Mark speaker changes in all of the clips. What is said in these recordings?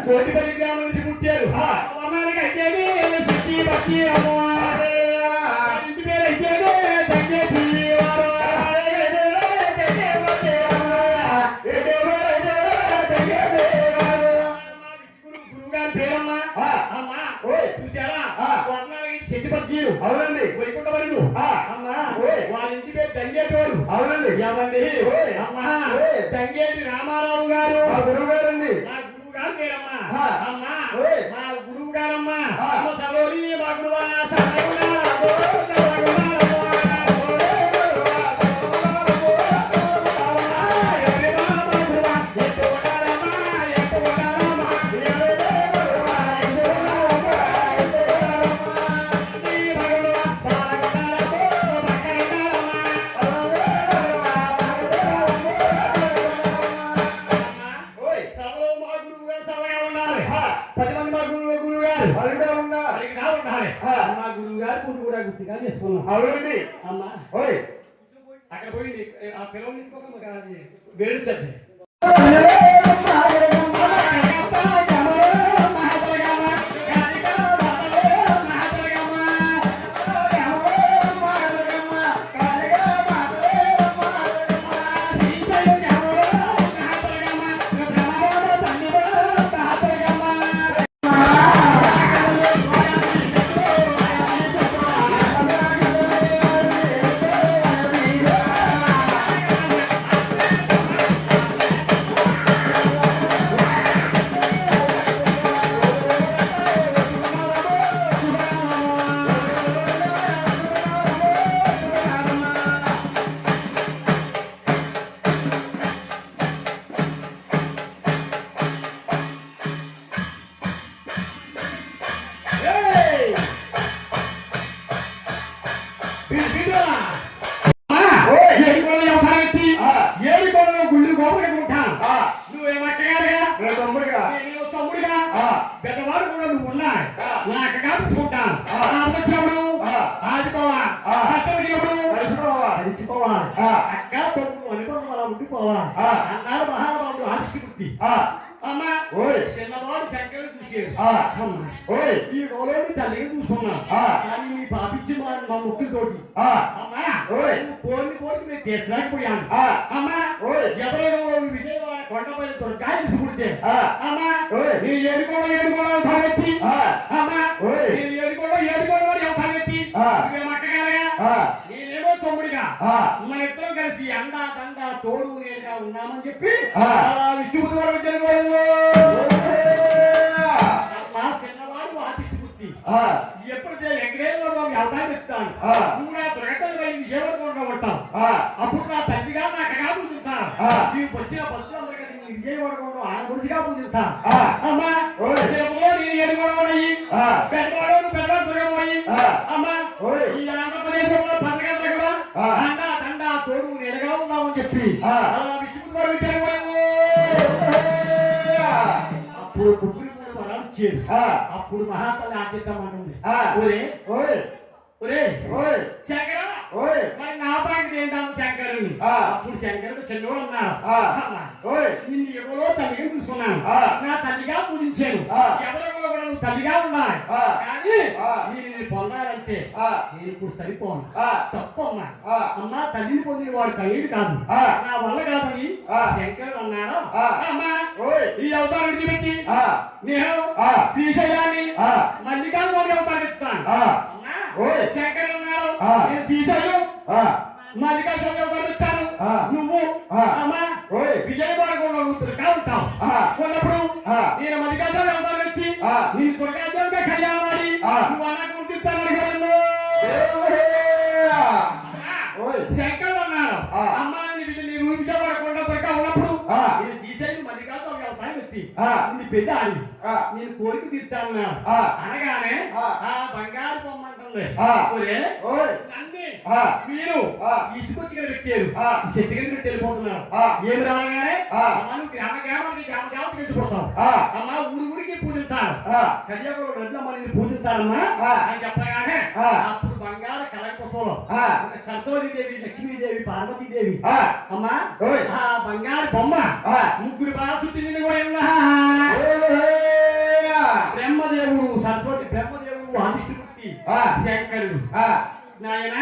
Speaker 1: కోటిపల్లి గ్రామం నుంచి పుట్టారు. వర్ణానికి అయితే ఇంటి పేరు అయితే గురువుగారి పేరమ్మా అమ్మా చూసారా వర్ణానికి చెట్టు పక్కీరు. అవునండి. వైకుంఠ వరుడు అమ్మా వాళ్ళ ఇంటి పేరు తంగేటోడు. అవునండి. ఏమండి అమ్మా తంగేటి రామారావు గారు గురువు గారండి. గురువు పేరమ్మా అమ్మా మా గురువు గారమ్మా సలోని మా గురువా అవునండి. అమ్మా అక్కడ పోయింది ఆ పిల్లలు వేరు చద్ది పెద్దవారు కూడా నువ్వు ఉన్నాయి నా అక్కగా చూసుకుంటాను ఆడుకోవాలి అక్క తొమ్మిది అనుభవం అలా ఉండిపోవాలి అన్నారు మహానుభావుడు ఆశక్తి. అమ్మా చిన్నవాడు చక్కగా చూసాడు ఈ రోజు తల్లిని చూసుకున్నా కానీ నీ పాపించి మా ముక్కుతోటి అమ్మా కోరిని కోరిక నేను తీర్చలేకపోయాను. అమ్మా ఎవరో విజయవాడ కొండపై దొరకాయ తీసుకుంటే అమ్మా నీ ఏడుకోవడం భాగెత్తి అమ్మా నీ ఏడుకోవడం భాగెత్తి మట్టగారగా నేనేమో తమ్ముడిగా మన ఇద్దరం కలిసి అండా దండ తోడు నేనుగా ఉన్నామని చెప్పి విష్ణుపతి చిన్నవాడు ఆర్టిస్ట్ వృత్తి ఎప్పుడైతే వెంకటేశ్వర స్వామి అవతారం ఇస్తాను నువ్వు నా దొరకలు విజయవాడ ఉంటావు అప్పుడు నా తల్లిగా నా అక్కగా పూజిస్తాను నీకు వచ్చిన బస్సు అందరికీ విజయవాడ ఆయన గుడిగా పూజిస్తాను. అమ్మా నేను ఏడుకోవడం పెద్దవాడు పెద్దవాడు దొరకబోయి అమ్మా ఈ ఆంధ్రప్రదేశ్లో పండుగ కూడా అండా దండ తోడు నేనుగా ఉన్నామని చెప్పి విష్ణుపతి అప్పుడు పుట్టిన వరాలు ఇచ్చేది. అప్పుడు మహాతల్లి ఆచేద్దామంటుంది శంకర మరి నా పాయింట్ ఏంటాను శంకరుని. అప్పుడు శంకరుడు చిన్నవాడు అన్నారు నిన్ను ఎవరో తల్లిగా చూసుకున్నాను నా తల్లిగా పూజించాను ఎవరో కూడా నువ్వు తల్లిగా ఉన్నాయి కానీ నేను పొందాలంటే నేను ఇప్పుడు సరిపోను తప్పమ్మా అమ్మా తల్లిని పొందిన వాడు కలిగి కాదు నా వల్ల కాదని శంకరుడు అన్నాడు. అమ్మా ఈ అవతారం విడిచిపెట్టి నేను శ్రీశైలాన్ని మల్లికార్జున అవతారం ఇస్తాను. శంకరుడు అన్నాడు నేను శ్రీశైలం మల్లికార్జున అవతారం ఇస్తాను నువ్వు అమ్మా విజయవాడ ఉంటావు ఉన్నప్పుడు నేను మల్లికార్జున అవతారం ఇచ్చి నేను దుర్గాదేవిగా కళ్యాణాలి నువ్వు అనుకుంటున్నాను శంకరుడు అన్నారు అమ్మా నేను విజయవాడ కొండ ఉన్నప్పుడు నేను శ్రీశైలం మల్లికార్జున అవతారం ఎత్తి నీ పెద్ద ఆడి నేను కోరిక తీర్తాను అనగానే ఆ బంగారు పొమ్మంటుంది మీరు ఇసుకొచ్చి పెట్టారు చెట్టు కింద పెట్టి వెళ్ళిపోతున్నారు ఏమి రాగానే గ్రామానికి వెళ్ళిపోతాం అమ్మ ఊరికి పూజిస్తారు కలియుగంలో రెడ్లమ్మని పూజిస్తారమ్మా అని చెప్పగానే అప్పుడు బంగారు కలంకోసంలో సంతోషిదేవి లక్ష్మీదేవి పార్వతీదేవి అమ్మా ఆ బంగారు బొమ్మ ముగ్గురు బాగా చుట్టూ నిండిపోయిందా బ్రహ్మదేవుడు సరస్వతి బ్రహ్మదేవుడు ఆదిష్టిమూర్తి శంకరుడు నాయన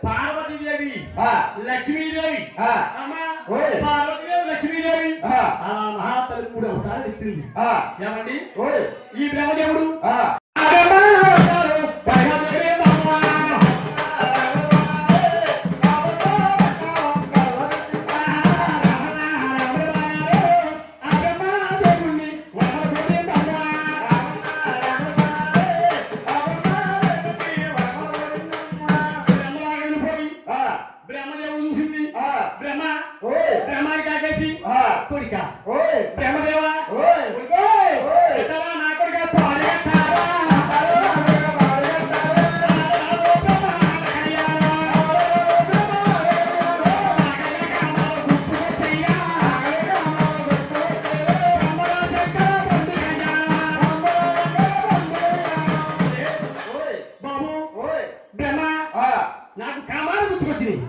Speaker 1: పార్వతీదేవి లక్ష్మీదేవి అమ్మా పార్వతీదేవి లక్ష్మీదేవి ఆ మహాతల్లి మూడు అవతారాలు ఎత్తింది ఏమండి ఈ బ్రహ్మదేవుడు కొడుక బ్రహ్మదేవా నా కొడుక బాబు బ్రహ్మ నాకు కామాలు గుర్తుకొచ్చినాయి